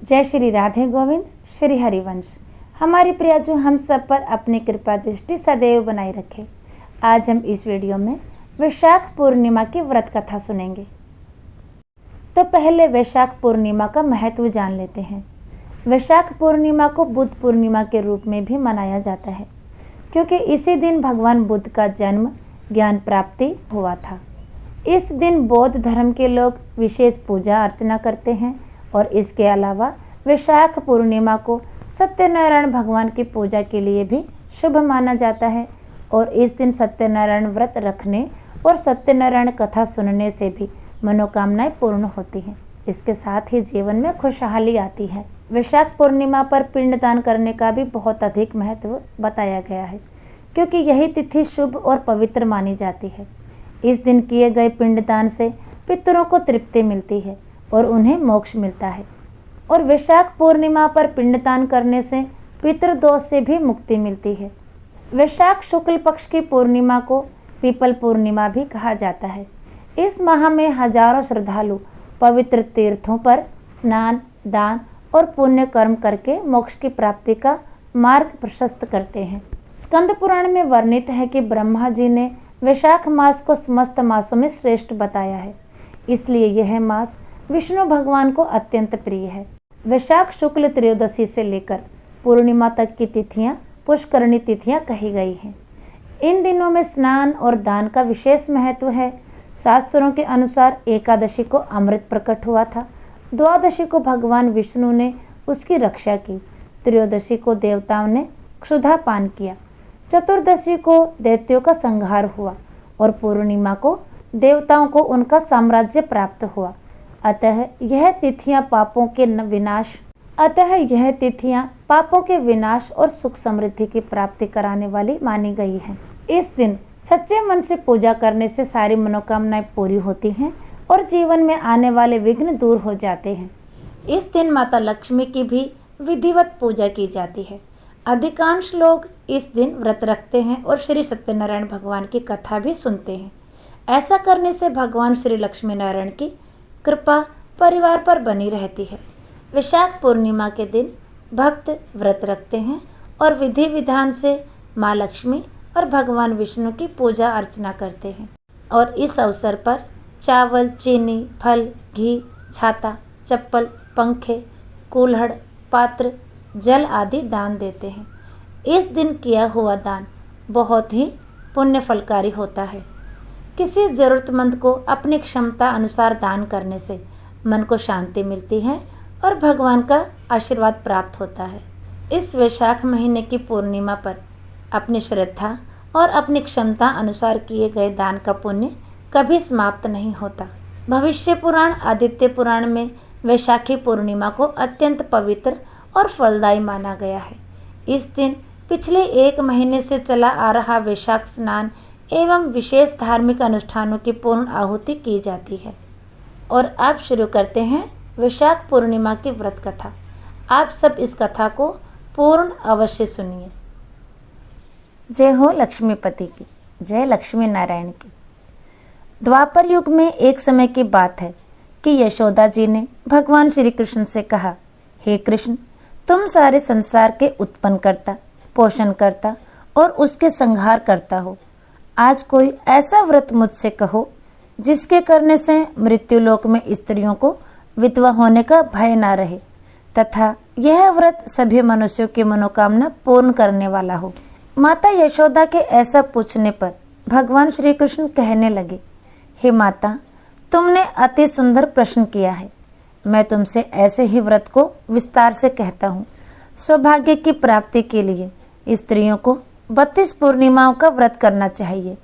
जय श्री राधे गोविंद, श्री हरिवंश। हमारी प्रियाजू हम सब पर अपनी कृपा दृष्टि सदैव बनाए रखे। आज हम इस वीडियो में वैशाख पूर्णिमा की व्रत कथा सुनेंगे। तो पहले वैशाख पूर्णिमा का महत्व जान लेते हैं। वैशाख पूर्णिमा को बुद्ध पूर्णिमा के रूप में भी मनाया जाता है, क्योंकि इसी दिन भगवान बुद्ध का जन्म ज्ञान प्राप्ति हुआ था। इस दिन बौद्ध धर्म के लोग विशेष पूजा अर्चना करते हैं और इसके अलावा वैशाख पूर्णिमा को सत्यनारायण भगवान की पूजा के लिए भी शुभ माना जाता है और इस दिन सत्यनारायण व्रत रखने और सत्यनारायण कथा सुनने से भी मनोकामनाएं पूर्ण होती हैं। इसके साथ ही जीवन में खुशहाली आती है। वैशाख पूर्णिमा पर पिंडदान करने का भी बहुत अधिक महत्व बताया गया है, क्योंकि यही तिथि शुभ और पवित्र मानी जाती है। इस दिन किए गए पिंडदान से पितरों को तृप्ति मिलती है और उन्हें मोक्ष मिलता है। और वैशाख पूर्णिमा पर पिंडदान करने से पितृदोष से भी मुक्ति मिलती है। वैशाख शुक्ल पक्ष की पूर्णिमा को पीपल पूर्णिमा भी कहा जाता है। इस माह में हजारों श्रद्धालु पवित्र तीर्थों पर स्नान, दान और पुण्य कर्म करके मोक्ष की प्राप्ति का मार्ग प्रशस्त करते हैं। स्कंद पुराण में वर्णित है कि ब्रह्मा जी ने वैशाख मास को समस्त मासों में श्रेष्ठ बताया है, इसलिए यह मास विष्णु भगवान को अत्यंत प्रिय है। वैशाख शुक्ल त्रयोदशी से लेकर पूर्णिमा तक की तिथियां पुष्करणी तिथियां कही गई हैं। इन दिनों में स्नान और दान का विशेष महत्व है। शास्त्रों के अनुसार एकादशी को अमृत प्रकट हुआ था, द्वादशी को भगवान विष्णु ने उसकी रक्षा की, त्रयोदशी को देवताओं ने क्षुधा पान किया, चतुर्दशी को दैत्यों का संहार हुआ और पूर्णिमा को देवताओं को उनका साम्राज्य प्राप्त हुआ। अतः यह तिथियां पापों के विनाश और सुख समृद्धि की प्राप्ति कराने वाली मानी गई है। इस दिन सच्चे मन से पूजा करने से सारी मनोकामनाएं पूरी होती हैं और जीवन में आने वाले विघ्न दूर हो जाते हैं। इस दिन माता लक्ष्मी की भी विधिवत पूजा की जाती है। अधिकांश लोग इस दिन व्रत रखते हैं और श्री सत्यनारायण भगवान की कथा भी सुनते हैं। ऐसा करने से भगवान श्री लक्ष्मी नारायण की कृपा परिवार पर बनी रहती है। वैशाख पूर्णिमा के दिन भक्त व्रत रखते हैं और विधि विधान से माँ लक्ष्मी और भगवान विष्णु की पूजा अर्चना करते हैं और इस अवसर पर चावल, चीनी, फल, घी, छाता, चप्पल, पंखे, कुल्हड़, पात्र, जल आदि दान देते हैं। इस दिन किया हुआ दान बहुत ही पुण्य फलकारी होता है। किसी ज़रूरतमंद को अपनी क्षमता अनुसार दान करने से मन को शांति मिलती है और भगवान का आशीर्वाद प्राप्त होता है। इस वैशाख महीने की पूर्णिमा पर अपनी श्रद्धा और अपनी क्षमता अनुसार किए गए दान का पुण्य कभी समाप्त नहीं होता। भविष्य पुराण, आदित्य पुराण में वैशाखी पूर्णिमा को अत्यंत पवित्र और फलदायी माना गया है। इस दिन पिछले 1 महीने से चला आ रहा वैशाख स्नान एवं विशेष धार्मिक अनुष्ठानों की पूर्ण आहुति की जाती है। और अब शुरू करते हैं वैशाख पूर्णिमा की व्रत कथा। आप सब इस कथा को पूर्ण अवश्य सुनिए। जय हो लक्ष्मीपति की, जय लक्ष्मी नारायण की। द्वापर युग में एक समय की बात है कि यशोदा जी ने भगवान श्री कृष्ण से कहा, हे कृष्ण, तुम सारे संसार के उत्पन्न करता, पोषण करता और उसके संहार करता हो। आज कोई ऐसा व्रत मुझसे कहो जिसके करने से मृत्युलोक में स्त्रियों को विधवा होने का भय ना रहे तथा यह व्रत सभी मनुष्यों की मनोकामना पूर्ण करने वाला हो। माता यशोदा के ऐसा पूछने पर भगवान श्री कृष्ण कहने लगे, हे माता, तुमने अति सुंदर प्रश्न किया है। मैं तुमसे ऐसे ही व्रत को विस्तार से कहता हूँ। सौभाग्य की प्राप्ति के लिए स्त्रियों को 32 पूर्णिमाओं का व्रत करना चाहिए।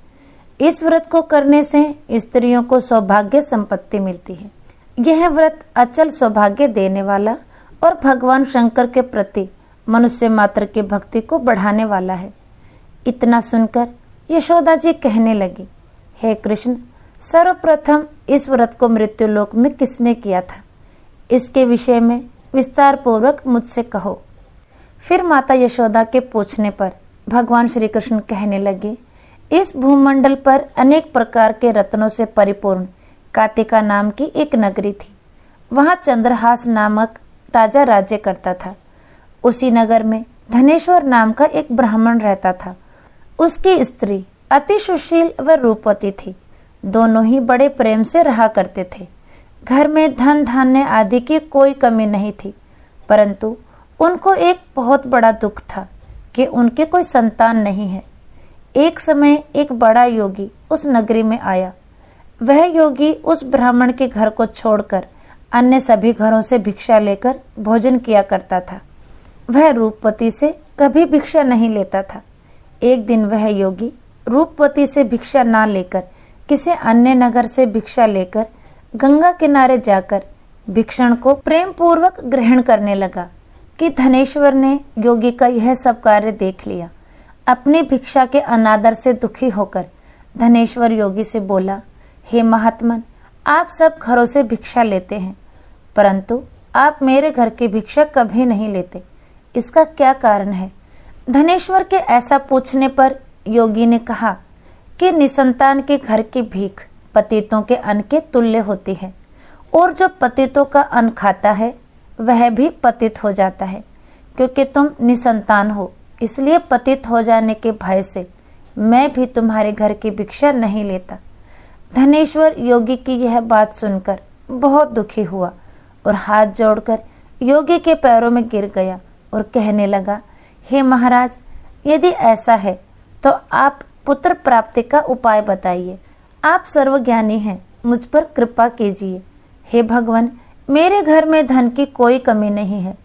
इस व्रत को करने से स्त्रियों को सौभाग्य संपत्ति मिलती है। यह व्रत अचल सौभाग्य देने वाला और भगवान शंकर के प्रति मनुष्य मात्र की भक्ति को बढ़ाने वाला है। इतना सुनकर यशोदा जी कहने लगी, हे कृष्ण, सर्वप्रथम इस व्रत को मृत्युलोक में किसने किया था, इसके विषय में विस्तार पूर्वक मुझसे कहो। फिर माता यशोदा के पूछने पर भगवान श्री कृष्ण कहने लगे, इस भूमंडल पर अनेक प्रकार के रत्नों से परिपूर्ण कातिका नाम की एक नगरी थी। वहां चंद्रहास नामक राजा राज्य करता था। उसी नगर में धनेश्वर नाम का एक ब्राह्मण रहता था। उसकी स्त्री अति सुशील व रूपवती थी। दोनों ही बड़े प्रेम से रहा करते थे। घर में धन धान्य आदि की कोई कमी नहीं थी, परंतु उनको एक बहुत बड़ा दुख था कि उनके कोई संतान नहीं है। एक समय एक बड़ा योगी उस नगरी में आया। वह योगी उस ब्राह्मण के घर को छोड़कर अन्य सभी घरों से भिक्षा लेकर भोजन किया करता था। वह रूपवती से कभी भिक्षा नहीं लेता था। एक दिन वह योगी रूपवती से भिक्षा ना लेकर किसी अन्य नगर से भिक्षा लेकर गंगा किनारे जाकर भिक्षण को प्रेम पूर्वक ग्रहण करने लगा कि धनेश्वर ने योगी का यह सब कार्य देख लिया। अपनी भिक्षा के अनादर से दुखी होकर धनेश्वर योगी से बोला, हे महात्मन, आप सब घरों से भिक्षा लेते हैं, परंतु आप मेरे घर की भिक्षा कभी नहीं लेते। इसका क्या कारण है? धनेश्वर के ऐसा पूछने पर योगी ने कहा कि निसंतान के घर की भीख पतितों के अन्न के तुल्य होती है, और जो पतितों का अन्न खाता है वह भी पतित हो जाता है। क्योंकि तुम निसंतान हो, इसलिए पतित हो जाने के भय से मैं भी तुम्हारे घर की भिक्षा नहीं लेता। धनेश्वर योगी की यह बात सुनकर बहुत दुखी हुआ और हाथ जोड़कर योगी के पैरों में गिर गया और कहने लगा, हे महाराज, यदि ऐसा है तो आप पुत्र प्राप्ति का उपाय बताइए। आप सर्वज्ञानी हैं, मुझ पर कृपा कीजिए। हे भगवान, मेरे घर में धन की कोई कमी नहीं है,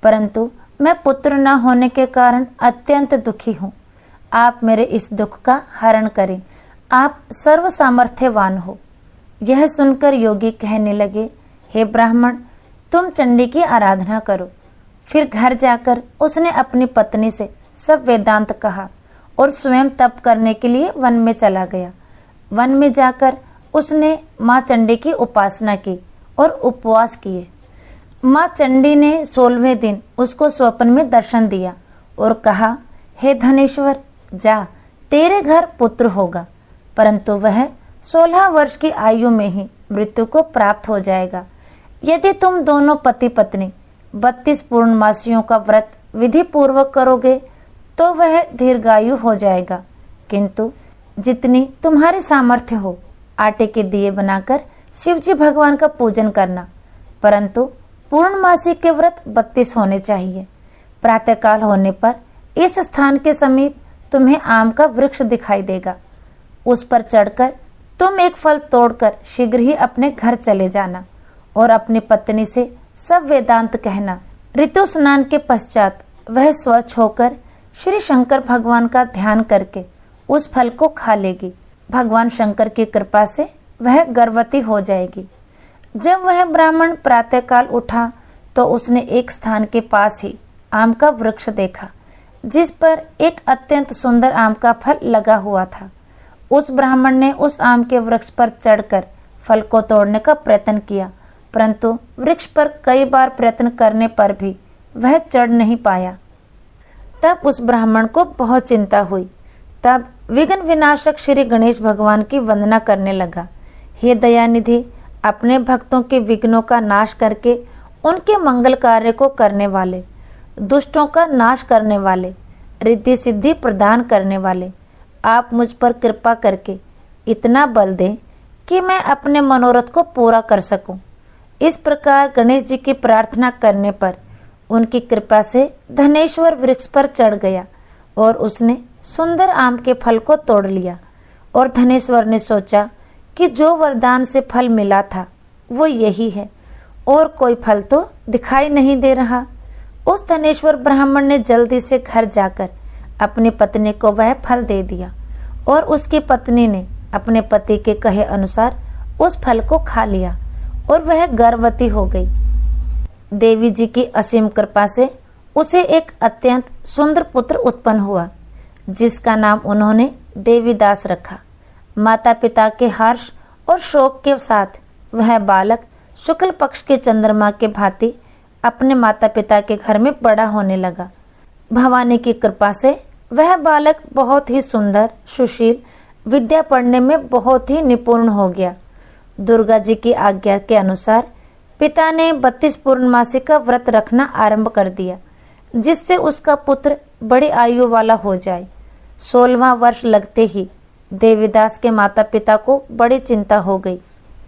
परंतु मैं पुत्र न होने के कारण अत्यंत दुखी हूँ। आप मेरे इस दुख का हरण करें। आप सर्व सामर्थ्यवान हो। यह सुनकर योगी कहने लगे, हे ब्राह्मण, तुम चंडी की आराधना करो। फिर घर जाकर उसने अपनी पत्नी से सब वेदांत कहा और स्वयं तप करने के लिए वन में चला गया। वन में जाकर उसने माँ चंडी की उपासना की और उपवास किए। माँ चंडी ने 16वें दिन उसको स्वप्न में दर्शन दिया और कहा, हे धनेश्वर, जा, तेरे घर पुत्र होगा, परंतु वह 16 वर्ष की आयु में ही मृत्यु को प्राप्त हो जाएगा। यदि तुम दोनों पति पत्नी 32 पूर्णमासियों का व्रत विधि पूर्वक करोगे तो वह दीर्घायु हो जाएगा, किंतु जितनी तुम्हारी सामर्थ्य हो आटे के दिए बनाकर शिवजी भगवान का पूजन करना, परंतु पूर्णमासी के व्रत 32 होने चाहिए। प्रातःकाल होने पर इस स्थान के समीप तुम्हें आम का वृक्ष दिखाई देगा। उस पर चढ़कर तुम एक फल तोड़कर शीघ्र ही अपने घर चले जाना और अपनी पत्नी से सब वेदांत कहना। ऋतु स्नान के पश्चात वह स्वच्छ होकर श्री शंकर भगवान का ध्यान करके उस फल को खा लेगी। भगवान शंकर की कृपा से वह गर्भवती हो जाएगी। जब वह ब्राह्मण प्रातःकाल उठा तो उसने एक स्थान के पास ही आम का वृक्ष देखा, जिस पर एक अत्यंत सुंदर आम का फल लगा हुआ था। उस ब्राह्मण ने उस आम के वृक्ष पर चढ़कर फल को तोड़ने का प्रयत्न किया, परंतु वृक्ष पर कई बार प्रयत्न करने पर भी वह चढ़ नहीं पाया। तब उस ब्राह्मण को बहुत चिंता हुई। तब विघ्न विनाशक श्री गणेश भगवान की वंदना करने लगा। हे दयानिधि, अपने भक्तों के विघ्नों का नाश करके उनके मंगल कार्य को करने वाले, दुष्टों का नाश करने वाले, रिद्धि सिद्धि प्रदान करने वाले, आप मुझ पर कृपा करके इतना बल दें कि मैं अपने मनोरथ को पूरा कर सकूं। इस प्रकार गणेश जी की प्रार्थना करने पर उनकी कृपा से धनेश्वर वृक्ष पर चढ़ गया और उसने सुंदर आम के फल को तोड़ लिया। और धनेश्वर ने सोचा कि जो वरदान से फल मिला था वो यही है, और कोई फल तो दिखाई नहीं दे रहा। उस धनेश्वर ब्राह्मण ने जल्दी से घर जाकर अपनी पत्नी को वह फल दे दिया और उसकी पत्नी ने अपने पति के कहे अनुसार उस फल को खा लिया और वह गर्भवती हो गई। देवी जी की असीम कृपा से उसे एक अत्यंत सुंदर पुत्र उत्पन्न हुआ, जिसका नाम उन्होंने देवीदास रखा। माता पिता के हर्ष और शोक के साथ वह बालक शुक्ल पक्ष के चंद्रमा के भांति अपने माता पिता के घर में बड़ा होने लगा। भवानी की कृपा से वह बालक बहुत ही सुंदर, सुशील, विद्या पढ़ने में बहुत ही निपुण हो गया। दुर्गा जी की आज्ञा के अनुसार पिता ने 32 पूर्णमासी का व्रत रखना आरंभ कर दिया, जिससे उसका पुत्र बड़ी आयु वाला हो जाए। 16वां वर्ष लगते ही देवीदास के माता पिता को बड़ी चिंता हो गई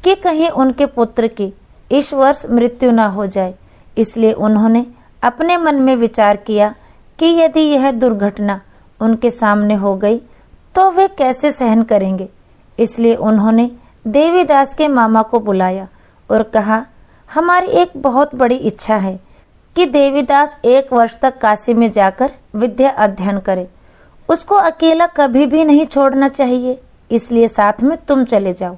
कि कहीं उनके पुत्र की इस वर्ष मृत्यु न हो जाए। इसलिए उन्होंने अपने मन में विचार किया कि यदि यह दुर्घटना उनके सामने हो गई तो वे कैसे सहन करेंगे। इसलिए उन्होंने देवीदास के मामा को बुलाया और कहा, हमारी एक बहुत बड़ी इच्छा है कि देवीदास 1 वर्ष तक काशी में जाकर विद्या अध्ययन करे। उसको अकेला कभी भी नहीं छोड़ना चाहिए, इसलिए साथ में तुम चले जाओ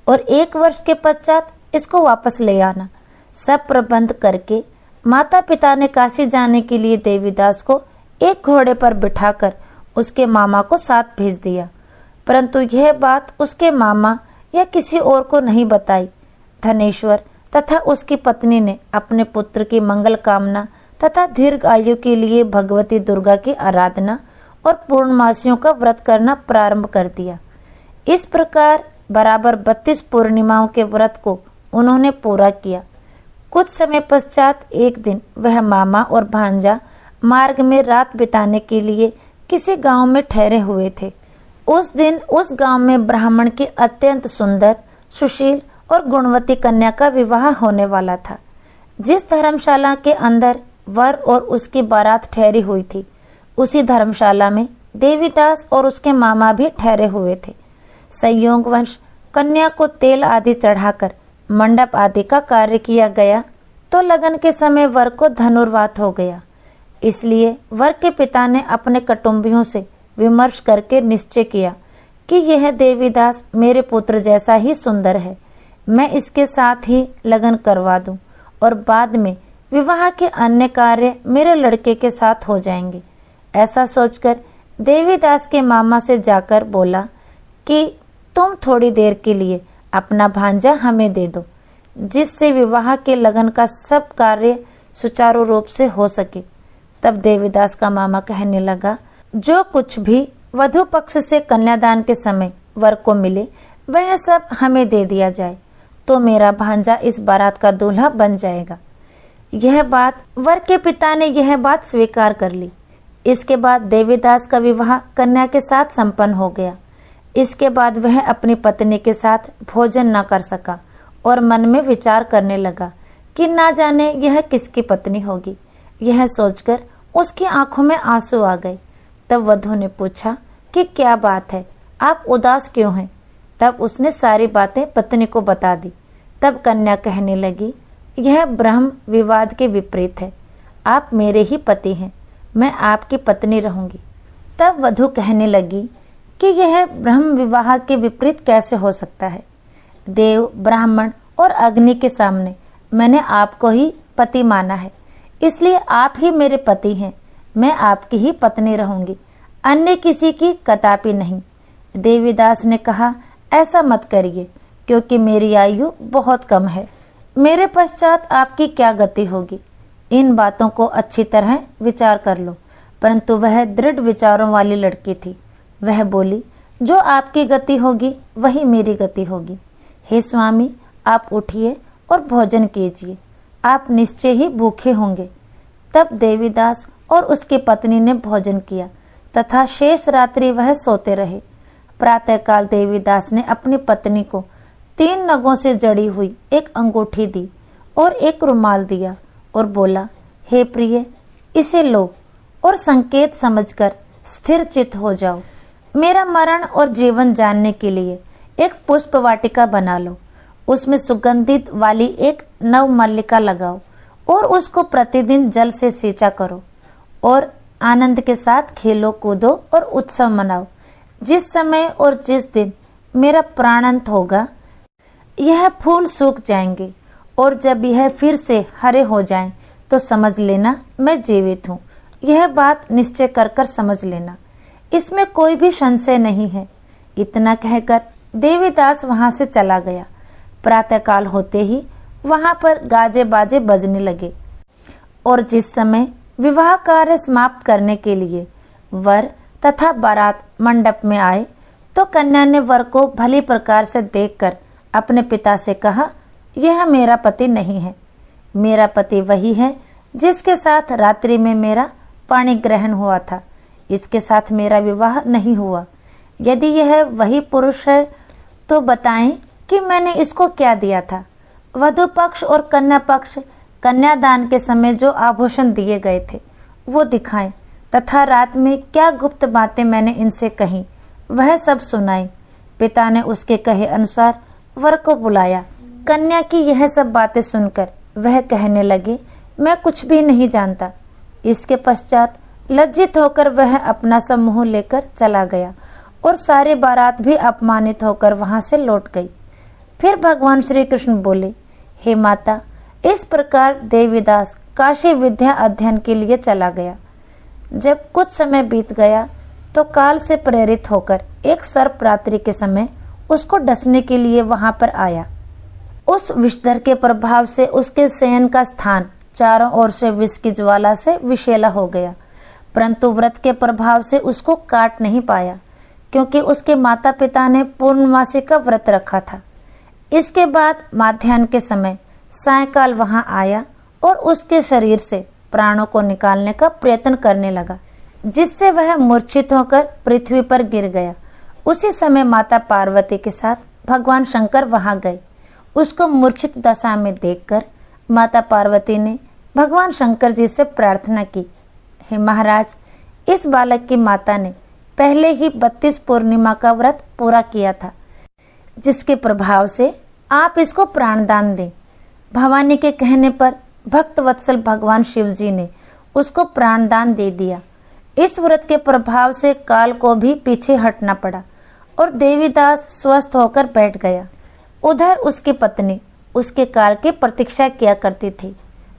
और 1 वर्ष के पश्चात इसको वापस ले आना। सब प्रबंध करके माता पिता ने काशी जाने के लिए देवीदास को एक घोड़े पर बिठाकर उसके मामा को साथ भेज दिया, परंतु यह बात उसके मामा या किसी और को नहीं बताई। धनेश्वर तथा उसकी पत्नी ने अपने पुत्र की मंगल कामना तथा दीर्घ आयु के लिए भगवती दुर्गा की आराधना और पूर्णमासियों का व्रत करना प्रारंभ कर दिया। इस प्रकार बराबर 32 पूर्णिमाओं के व्रत को उन्होंने पूरा किया। कुछ समय पश्चात एक दिन वह मामा और भांजा मार्ग में रात बिताने के लिए किसी गांव में ठहरे हुए थे। उस दिन उस गांव में ब्राह्मण की अत्यंत सुंदर, सुशील और गुणवती कन्या का विवाह होने वाला था। जिस धर्मशाला के अंदर वर और उसकी बारात ठहरी हुई थी, उसी धर्मशाला में देवीदास और उसके मामा भी ठहरे हुए थे। संयोगवश कन्या को तेल आदि चढ़ाकर मंडप आदि का कार्य किया गया तो लगन के समय वर को धनुर्वात हो गया। इसलिए वर के पिता ने अपने कुटुंबियों से विमर्श करके निश्चय किया कि यह देवीदास मेरे पुत्र जैसा ही सुंदर है, मैं इसके साथ ही लगन करवा दूं और बाद में विवाह के अन्य कार्य मेरे लड़के के साथ हो जाएंगे। ऐसा सोचकर देवीदास के मामा से जाकर बोला कि तुम थोड़ी देर के लिए अपना भांजा हमें दे दो, जिससे विवाह के लगन का सब कार्य सुचारू रूप से हो सके। तब देवीदास का मामा कहने लगा, जो कुछ भी वधु पक्ष से कन्यादान के समय वर को मिले वह सब हमें दे दिया जाए, तो मेरा भांजा इस बारात का दूल्हा बन जाएगा। यह बात वर के पिता ने यह बात स्वीकार कर ली। इसके बाद देवीदास का विवाह कन्या के साथ संपन्न हो गया। इसके बाद वह अपनी पत्नी के साथ भोजन न कर सका और मन में विचार करने लगा कि ना जाने यह किसकी पत्नी होगी। यह सोचकर उसकी आंखों में आंसू आ गए। तब वधू ने पूछा कि क्या बात है, आप उदास क्यों हैं? तब उसने सारी बातें पत्नी को बता दी। तब कन्या कहने लगी, यह ब्रह्म विवाद के विपरीत है, आप मेरे ही पति हैं, मैं आपकी पत्नी रहूंगी। तब वधू कहने लगी कि यह ब्रह्म विवाह के विपरीत कैसे हो सकता है? देव, ब्राह्मण और अग्नि के सामने मैंने आपको ही पति माना है, इसलिए आप ही मेरे पति हैं, मैं आपकी ही पत्नी रहूंगी, अन्य किसी की कदापि नहीं। देवीदास ने कहा, ऐसा मत करिए, क्योंकि मेरी आयु बहुत कम है, मेरे पश्चात आपकी क्या गति होगी। इन बातों को अच्छी तरह विचार कर लो। परंतु वह दृढ़ विचारों वाली लड़की थी। वह बोली, जो आपकी गति होगी वही मेरी गति होगी। हे स्वामी, आप उठिए और भोजन कीजिए, आप निश्चय ही भूखे होंगे। तब देवीदास और उसकी पत्नी ने भोजन किया तथा शेष रात्रि वह सोते रहे। प्रातःकाल देवीदास ने अपनी पत्नी को 3 नगों से जड़ी हुई एक अंगूठी दी और एक रुमाल दिया और बोला, हे प्रिय, इसे लो और संकेत समझकर स्थिर चित्त हो जाओ। मेरा मरण और जीवन जानने के लिए एक पुष्प वाटिका बना लो, उसमें सुगंधित वाली एक नव मल्लिका लगाओ और उसको प्रतिदिन जल से सींचा करो और आनंद के साथ खेलो कूदो और उत्सव मनाओ। जिस समय और जिस दिन मेरा प्राणांत होगा, यह फूल सूख जाएंगे और जब यह फिर से हरे हो जाएं, तो समझ लेना मैं जीवित हूँ। यह बात निश्चय कर कर समझ लेना, इसमें कोई भी संशय नहीं है। इतना कहकर देवीदास वहां से चला गया। प्रातःकाल होते ही वहां पर गाजे बाजे बजने लगे और जिस समय विवाह कार्य समाप्त करने के लिए वर तथा बारात मंडप में आए, तो कन्या ने वर को भली प्रकार से देखकर अपने पिता से कहा, यह मेरा पति नहीं है। मेरा पति वही है जिसके साथ रात्रि में मेरा पाणी ग्रहण हुआ था। इसके साथ मेरा विवाह नहीं हुआ। यदि यह वही पुरुष है तो बताएं कि मैंने इसको क्या दिया था। वधु पक्ष और कन्या पक्ष कन्यादान के समय जो आभूषण दिए गए थे वो दिखाएं, तथा रात में क्या गुप्त बातें मैंने इनसे कही वह सब सुनाई। पिता ने उसके कहे अनुसार वर को बुलाया। कन्या की यह सब बातें सुनकर वह कहने लगी, मैं कुछ भी नहीं जानता। इसके पश्चात लज्जित होकर वह अपना सब मुंह लेकर चला गया और सारी बारात भी अपमानित होकर वहां से लौट गई। फिर भगवान श्री कृष्ण बोले, हे माता, इस प्रकार देवीदास काशी विद्या अध्ययन के लिए चला गया। जब कुछ समय बीत गया तो काल से प्रेरित होकर एक सर्प रात्रि के समय उसको डसने के लिए वहां पर आया। उस विषधर के प्रभाव से उसके शयन का स्थान चारों ओर से विष की ज्वाला से विषैला हो गया, परंतु व्रत के प्रभाव से उसको काट नहीं पाया, क्योंकि उसके माता पिता ने पूर्णमासी का व्रत रखा था। इसके बाद माध्याह्न के समय सायकाल वहां आया और उसके शरीर से प्राणों को निकालने का प्रयत्न करने लगा, जिससे वह मूर्छित होकर पृथ्वी पर गिर गया। उसी समय माता पार्वती के साथ भगवान शंकर वहां गए। उसको मूर्छित दशा में देखकर माता पार्वती ने भगवान शंकर जी से प्रार्थना की, हे महाराज, इस बालक की माता ने पहले ही 32 पूर्णिमा का व्रत पूरा किया था, जिसके प्रभाव से आप इसको प्राणदान दें। भवानी के कहने पर भक्त वत्सल भगवान शिव जी ने उसको प्राणदान दे दिया। इस व्रत के प्रभाव से काल को भी पीछे हटना पड़ा और देवीदास स्वस्थ होकर बैठ गया। उधर उसकी पत्नी उसके काल की प्रतीक्षा किया करती थी।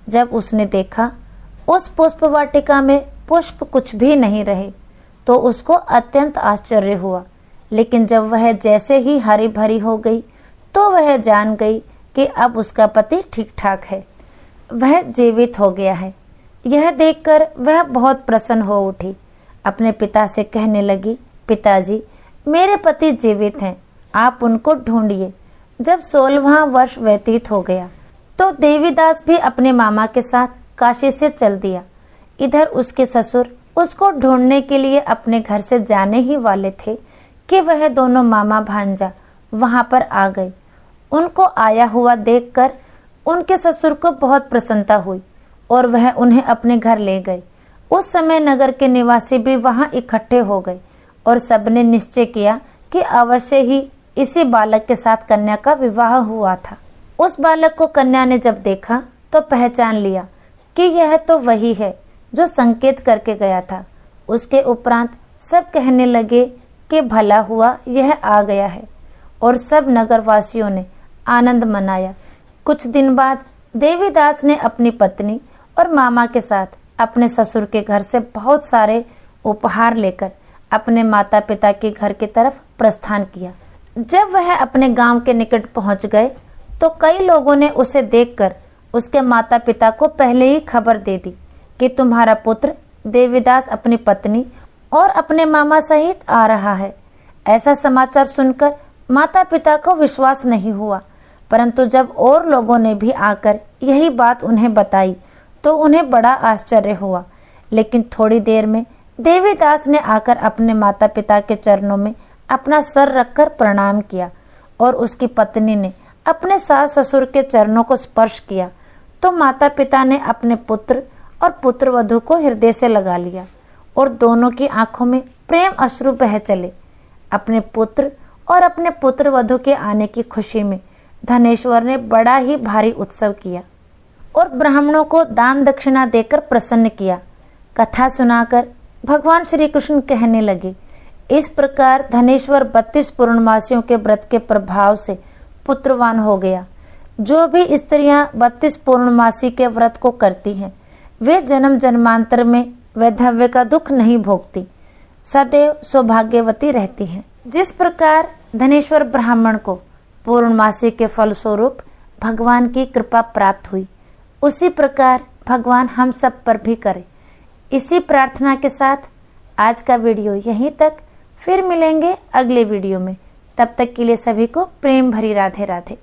जब उसने देखा उस पुष्प वाटिका में पुष्प कुछ भी नहीं रहे तो उसको अत्यंत आश्चर्य हुआ, लेकिन जब वह जैसे ही हरी भरी हो गई तो वह जान गई कि अब उसका पति ठीक ठाक है, वह जीवित हो गया है। यह देखकर वह बहुत प्रसन्न हो उठी। अपने पिता से कहने लगी, पिताजी, मेरे पति जीवित हैं, आप उनको ढूंढिए। जब 16वां वर्ष व्यतीत हो गया तो देवीदास भी अपने मामा के साथ काशी से चल दिया। इधर उसके ससुर उसको ढूंढने के लिए अपने घर से जाने ही वाले थे कि वह दोनों मामा भांजा वहां पर आ गए। उनको आया हुआ देखकर उनके ससुर को बहुत प्रसन्नता हुई और वह उन्हें अपने घर ले गए। उस समय नगर के निवासी भी वहां इकट्ठे हो गए और सबने निश्चय किया कि अवश्य ही इसी बालक के साथ कन्या का विवाह हुआ था। उस बालक को कन्या ने जब देखा तो पहचान लिया कि यह तो वही है जो संकेत करके गया था। उसके उपरांत सब कहने लगे कि भला हुआ यह आ गया है, और सब नगरवासियों ने आनंद मनाया। कुछ दिन बाद देवीदास ने अपनी पत्नी और मामा के साथ अपने ससुर के घर से बहुत सारे उपहार लेकर अपने माता पिता के घर की तरफ प्रस्थान किया। जब वह अपने गांव के निकट पहुंच गए तो कई लोगों ने उसे देखकर उसके माता पिता को पहले ही खबर दे दी कि तुम्हारा पुत्र देवीदास अपनी पत्नी और अपने मामा सहित आ रहा है। ऐसा समाचार सुनकर माता पिता को विश्वास नहीं हुआ, परंतु जब और लोगों ने भी आकर यही बात उन्हें बताई तो उन्हें बड़ा आश्चर्य हुआ। लेकिन थोड़ी देर में देवीदास ने आकर अपने माता पिता के चरणों में अपना सर रखकर प्रणाम किया और उसकी पत्नी ने अपने सास ससुर के चरणों को स्पर्श किया तो माता पिता ने अपने पुत्र और पुत्रवधू को हृदय से लगा लिया और दोनों की आंखों में प्रेम अश्रु बह चले। अपने पुत्र और अपने पुत्रवधू के आने की खुशी में धनेश्वर ने बड़ा ही भारी उत्सव किया और ब्राह्मणों को दान दक्षिणा देकर प्रसन्न किया। कथा सुनाकर भगवान श्री कृष्ण कहने लगे, इस प्रकार धनेश्वर 32 पूर्णमासियों के व्रत के प्रभाव से पुत्रवान हो गया। जो भी स्त्रियां 32 पूर्णमासी के व्रत को करती हैं वे जन्म जन्मांतर में वैधव्य का दुख नहीं भोगती, सदैव सौभाग्यवती रहती हैं। जिस प्रकार धनेश्वर ब्राह्मण को पूर्णमासी के फलस्वरूप भगवान की कृपा प्राप्त हुई, उसी प्रकार भगवान हम सब पर भी करे। इसी प्रार्थना के साथ आज का वीडियो यहीं तक। फिर मिलेंगे अगले वीडियो में। तब तक के लिए सभी को प्रेम भरी राधे राधे।